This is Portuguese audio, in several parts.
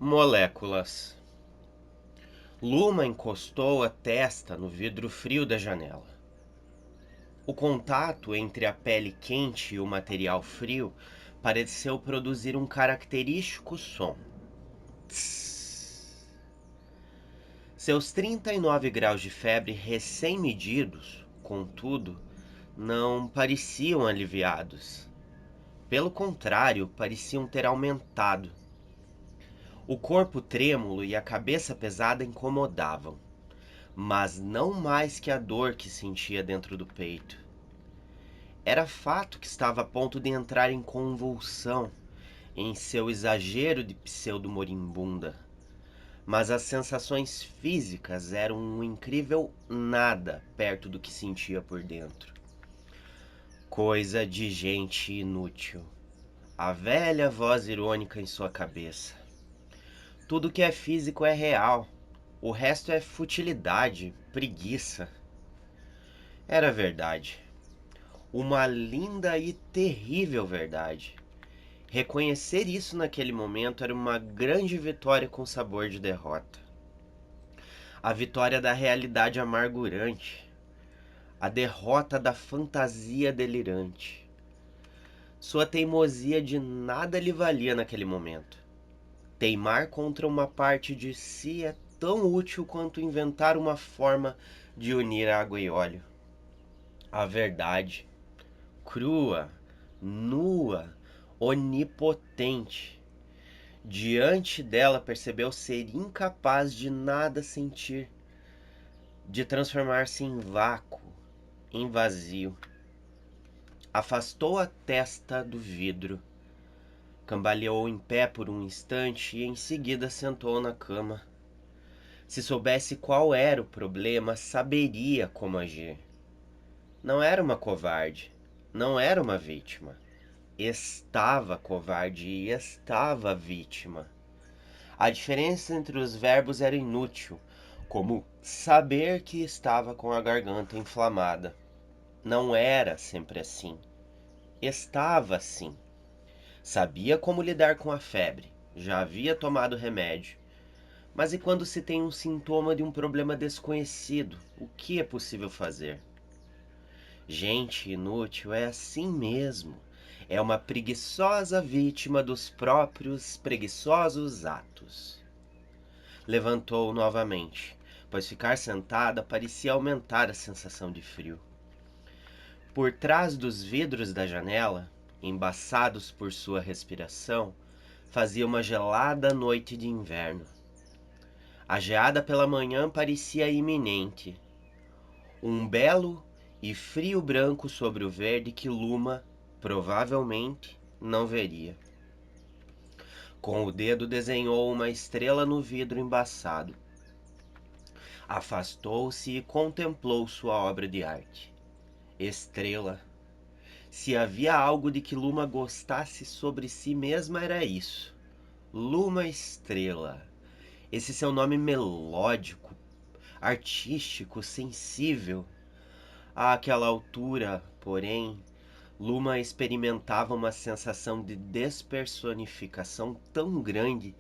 Moléculas. Luma encostou a testa no vidro frio da janela. O contato entre a pele quente e o material frio pareceu produzir um característico som. Tss. Seus 39 graus de febre recém-medidos, contudo, não pareciam aliviados. Pelo contrário, pareciam ter aumentado. O corpo trêmulo e a cabeça pesada incomodavam, mas não mais que a dor que sentia dentro do peito. Era fato que estava a ponto de entrar em convulsão, em seu exagero de pseudo-moribunda. Mas as sensações físicas eram um incrível nada perto do que sentia por dentro. Coisa de gente inútil. A velha voz irônica em sua cabeça. Tudo que é físico é real. O resto é futilidade, preguiça. Era verdade. Uma linda e terrível verdade. Reconhecer isso naquele momento era uma grande vitória com sabor de derrota. A vitória da realidade amargurante. A derrota da fantasia delirante. Sua teimosia de nada lhe valia naquele momento. Teimar contra uma parte de si é tão útil quanto inventar uma forma de unir água e óleo. A verdade, crua, nua, onipotente. Diante dela percebeu ser incapaz de nada sentir, de transformar-se em vácuo, em vazio. Afastou a testa do vidro, cambaleou em pé por um instante e em seguida sentou na cama. Se soubesse qual era o problema, saberia como agir. Não era uma covarde, não era uma vítima. Estava covarde e estava vítima. A diferença entre os verbos era inútil, como saber que estava com a garganta inflamada. Não era sempre assim. Estava assim. Sabia como lidar com a febre, já havia tomado remédio. Mas e quando se tem um sintoma de um problema desconhecido? O que é possível fazer? Gente inútil é assim mesmo. É uma preguiçosa vítima dos próprios preguiçosos atos. Levantou novamente, pois ficar sentada parecia aumentar a sensação de frio. Por trás dos vidros da janela, embaçados por sua respiração, fazia uma gelada noite de inverno. A geada pela manhã parecia iminente. Um belo e frio branco sobre o verde que Luma, provavelmente, não veria. Com o dedo desenhou uma estrela no vidro embaçado. Afastou-se e contemplou sua obra de arte. Estrela. Se havia algo de que Luma gostasse sobre si mesma era isso. Luma Estrela. Esse seu nome melódico, artístico, sensível. Àquela altura, porém, Luma experimentava uma sensação de despersonificação tão grande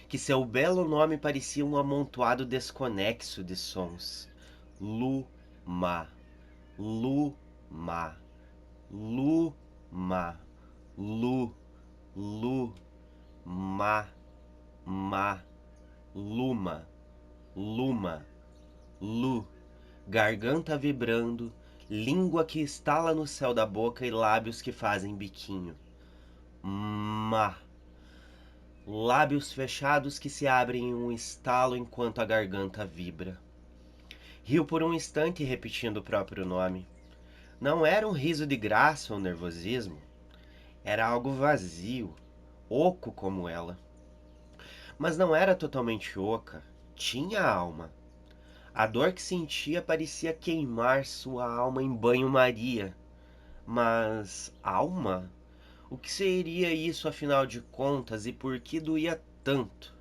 que seu belo nome parecia um amontoado desconexo de sons. Luma, Luma, Luma, Lu, Lu, Ma, Luma, Luma, Lu, garganta vibrando, língua que estala no céu da boca e lábios que fazem biquinho. Ma, lábios fechados que se abrem em um estalo enquanto a garganta vibra. Riu por um instante repetindo o próprio nome. Não era um riso de graça ou nervosismo. Era algo vazio, oco como ela. Mas não era totalmente oca. Tinha alma. A dor que sentia parecia queimar sua alma em banho-maria. Mas alma? O que seria isso afinal de contas e por que doía tanto?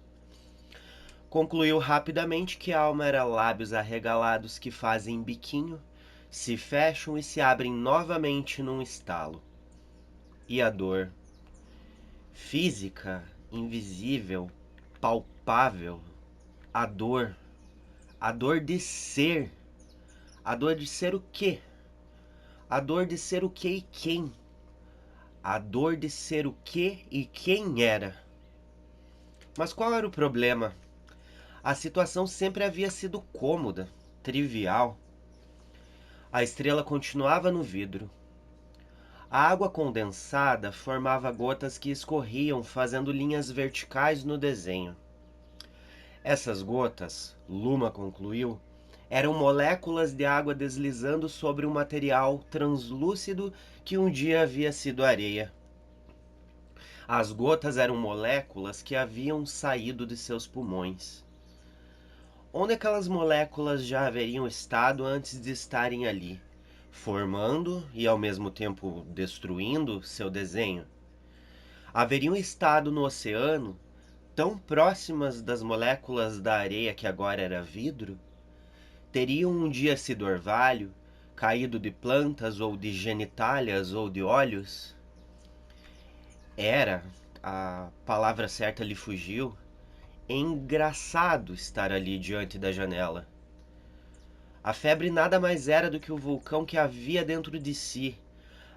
Concluiu rapidamente que a alma era lábios arregalados que fazem biquinho, se fecham e se abrem novamente num estalo. E a dor? Física, invisível, palpável a dor. A dor de ser. A dor de ser o quê? A dor de ser o que e quem? A dor de ser o que e quem era. Mas qual era o problema? A situação sempre havia sido cômoda, trivial. A estrela continuava no vidro. A água condensada formava gotas que escorriam, fazendo linhas verticais no desenho. Essas gotas, Luma concluiu, eram moléculas de água deslizando sobre um material translúcido que um dia havia sido areia. As gotas eram moléculas que haviam saído de seus pulmões. Onde aquelas moléculas já haveriam estado antes de estarem ali, formando e ao mesmo tempo destruindo seu desenho? Haveriam estado no oceano, tão próximas das moléculas da areia que agora era vidro? Teriam um dia sido orvalho, caído de plantas ou de genitálias ou de olhos? Era, a palavra certa lhe fugiu, engraçado estar ali diante da janela. A febre nada mais era do que o vulcão que havia dentro de si,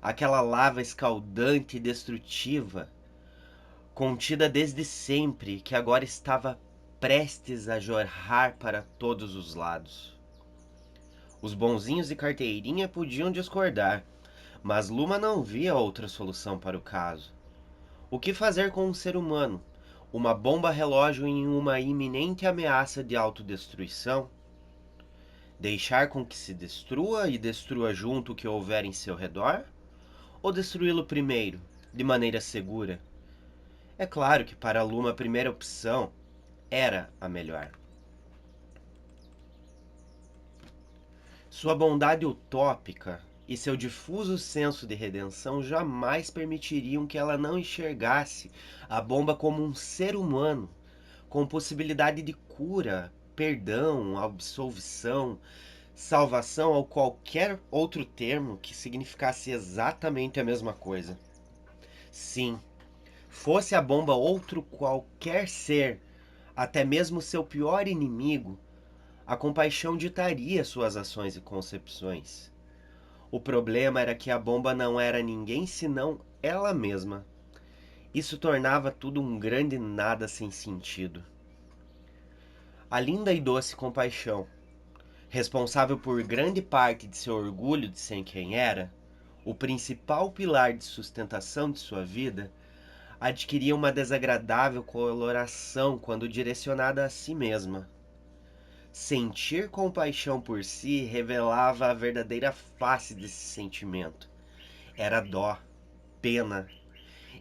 aquela lava escaldante e destrutiva, contida desde sempre, que agora estava prestes a jorrar para todos os lados. Os bonzinhos de carteirinha podiam discordar, mas Luma não via outra solução para o caso. O que fazer com um ser humano? Uma bomba relógio em uma iminente ameaça de autodestruição? Deixar com que se destrua e destrua junto o que houver em seu redor? Ou destruí-lo primeiro, de maneira segura? É claro que para Luma a primeira opção era a melhor. Sua bondade utópica e seu difuso senso de redenção jamais permitiriam que ela não enxergasse a bomba como um ser humano, com possibilidade de cura, perdão, absolvição, salvação ou qualquer outro termo que significasse exatamente a mesma coisa. Sim, fosse a bomba outro qualquer ser, até mesmo seu pior inimigo, a compaixão ditaria suas ações e concepções. O problema era que a bomba não era ninguém senão ela mesma. Isso tornava tudo um grande nada sem sentido. A linda e doce compaixão, responsável por grande parte de seu orgulho de ser quem era, o principal pilar de sustentação de sua vida, adquiria uma desagradável coloração quando direcionada a si mesma. Sentir compaixão por si revelava a verdadeira face desse sentimento. Era dó, pena.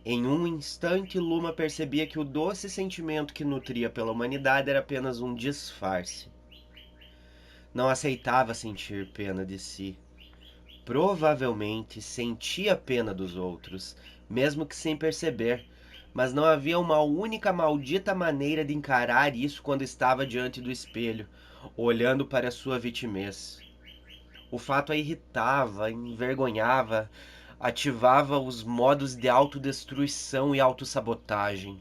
Em um instante, Luma percebia que o doce sentimento que nutria pela humanidade era apenas um disfarce. Não aceitava sentir pena de si. Provavelmente sentia pena dos outros, mesmo que sem perceber, mas não havia uma única maldita maneira de encarar isso quando estava diante do espelho, olhando para sua vitimez. O fato a irritava, envergonhava, ativava os modos de autodestruição e autossabotagem.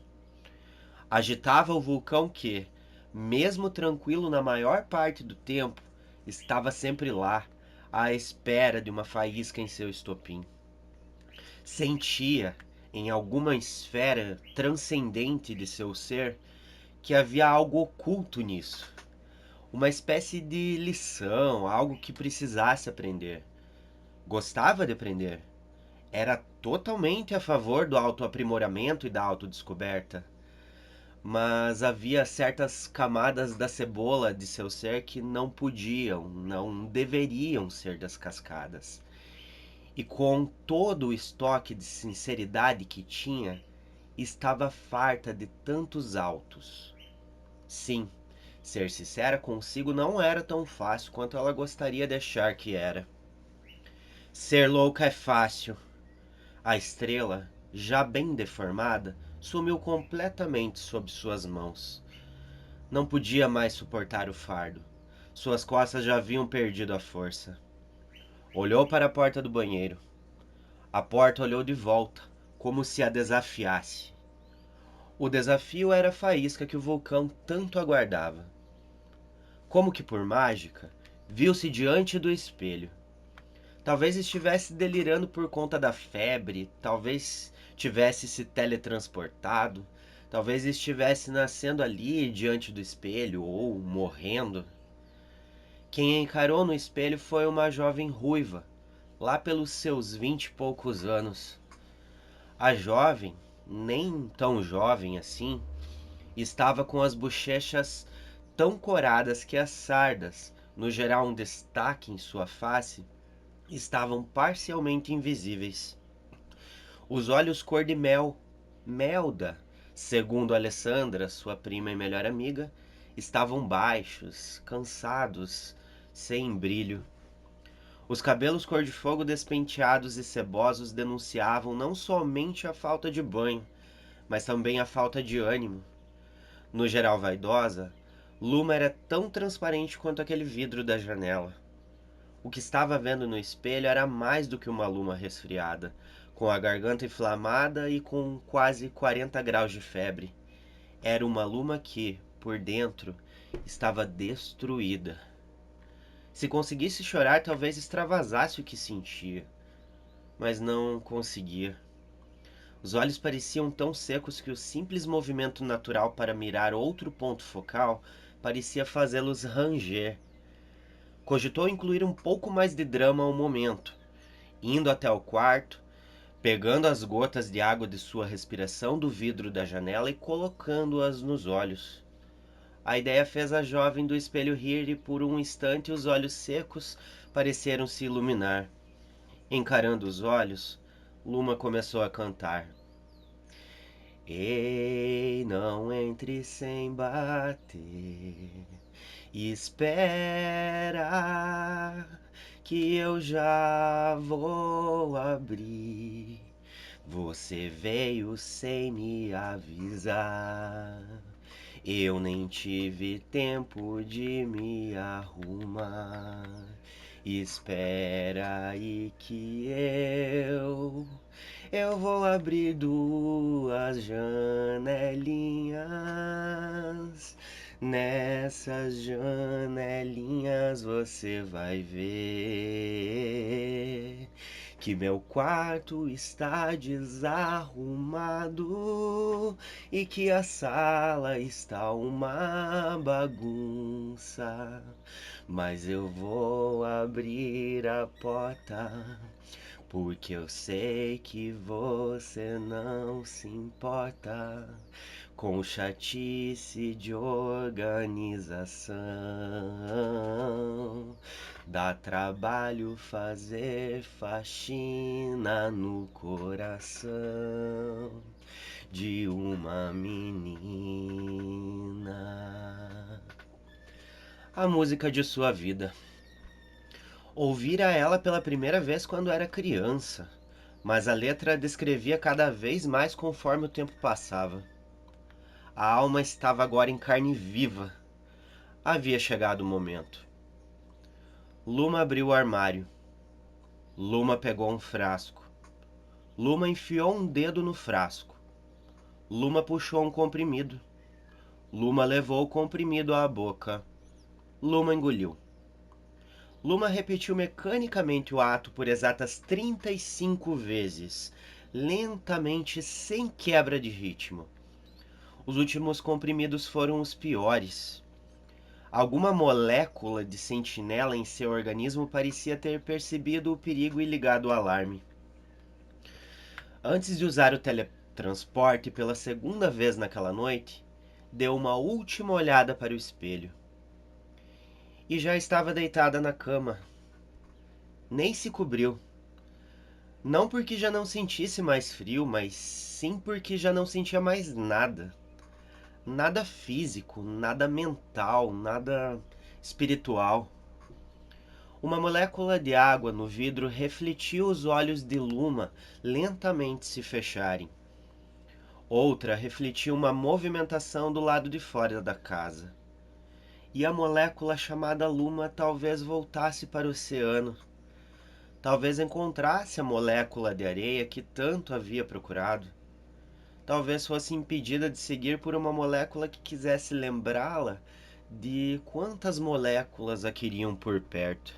Agitava o vulcão que, mesmo tranquilo na maior parte do tempo, estava sempre lá, à espera de uma faísca em seu estopim. Sentia, em alguma esfera transcendente de seu ser, que havia algo oculto nisso. Uma espécie de lição, algo que precisasse aprender. Gostava de aprender. Era totalmente a favor do autoaprimoramento e da autodescoberta. Mas havia certas camadas da cebola de seu ser que não podiam, não deveriam ser descascadas. E com todo o estoque de sinceridade que tinha, estava farta de tantos altos. Sim, ser sincera consigo não era tão fácil quanto ela gostaria de achar que era. Ser louca é fácil. A estrela, já bem deformada, sumiu completamente sob suas mãos. Não podia mais suportar o fardo. Suas costas já haviam perdido a força. Olhou para a porta do banheiro. A porta olhou de volta, como se a desafiasse. O desafio era a faísca que o vulcão tanto aguardava. Como que por mágica, viu-se diante do espelho. Talvez estivesse delirando por conta da febre, talvez tivesse se teletransportado, talvez estivesse nascendo ali diante do espelho ou morrendo. Quem a encarou no espelho foi uma jovem ruiva, lá pelos seus 20 e poucos anos. A jovem, nem tão jovem assim, estava com as bochechas tão coradas que as sardas, no geral um destaque em sua face, estavam parcialmente invisíveis. Os olhos cor de mel, melda, segundo Alessandra, sua prima e melhor amiga, estavam baixos, cansados, sem brilho. Os cabelos cor de fogo despenteados e cebosos denunciavam não somente a falta de banho, mas também a falta de ânimo. No geral vaidosa, Luma era tão transparente quanto aquele vidro da janela. O que estava vendo no espelho era mais do que uma Luma resfriada, com a garganta inflamada e com quase 40 graus de febre. Era uma Luma que, por dentro, estava destruída. Se conseguisse chorar, talvez extravasasse o que sentia, mas não conseguia. Os olhos pareciam tão secos que o simples movimento natural para mirar outro ponto focal parecia fazê-los ranger. Cogitou incluir um pouco mais de drama ao momento, indo até o quarto, pegando as gotas de água de sua respiração do vidro da janela e colocando-as nos olhos. A ideia fez a jovem do espelho rir e por um instante os olhos secos pareceram se iluminar. Encarando os olhos, Luma começou a cantar. Ei, não entre sem bater, espera que eu já vou abrir. Você veio sem me avisar, eu nem tive tempo de me arrumar. Espera aí que eu vou abrir duas janelinhas. Nessas janelinhas você vai ver que meu quarto está desarrumado e que a sala está uma bagunça. Mas eu vou abrir a porta, porque eu sei que você não se importa com chatice de organização. Dá trabalho fazer faxina no coração de uma menina. A música de sua vida. Ouvira ela pela primeira vez quando era criança, mas a letra a descrevia cada vez mais conforme o tempo passava. A alma estava agora em carne viva. Havia chegado o momento. Luma abriu o armário. Luma pegou um frasco. Luma enfiou um dedo no frasco. Luma puxou um comprimido. Luma levou o comprimido à boca. Luma engoliu. Luma repetiu mecanicamente o ato por exatas 35 vezes, lentamente, sem quebra de ritmo. Os últimos comprimidos foram os piores. Alguma molécula de sentinela em seu organismo parecia ter percebido o perigo e ligado o alarme. Antes de usar o teletransporte pela segunda vez naquela noite, deu uma última olhada para o espelho. E já estava deitada na cama. Nem se cobriu. Não porque já não sentisse mais frio, mas sim porque já não sentia mais nada. Nada físico, nada mental, nada espiritual. Uma molécula de água no vidro refletiu os olhos de Luma lentamente se fecharem. Outra refletiu uma movimentação do lado de fora da casa. E a molécula chamada Luma talvez voltasse para o oceano. Talvez encontrasse a molécula de areia que tanto havia procurado. talvez fosse impedida de seguir por uma molécula que quisesse lembrá-la de quantas moléculas a queriam por perto.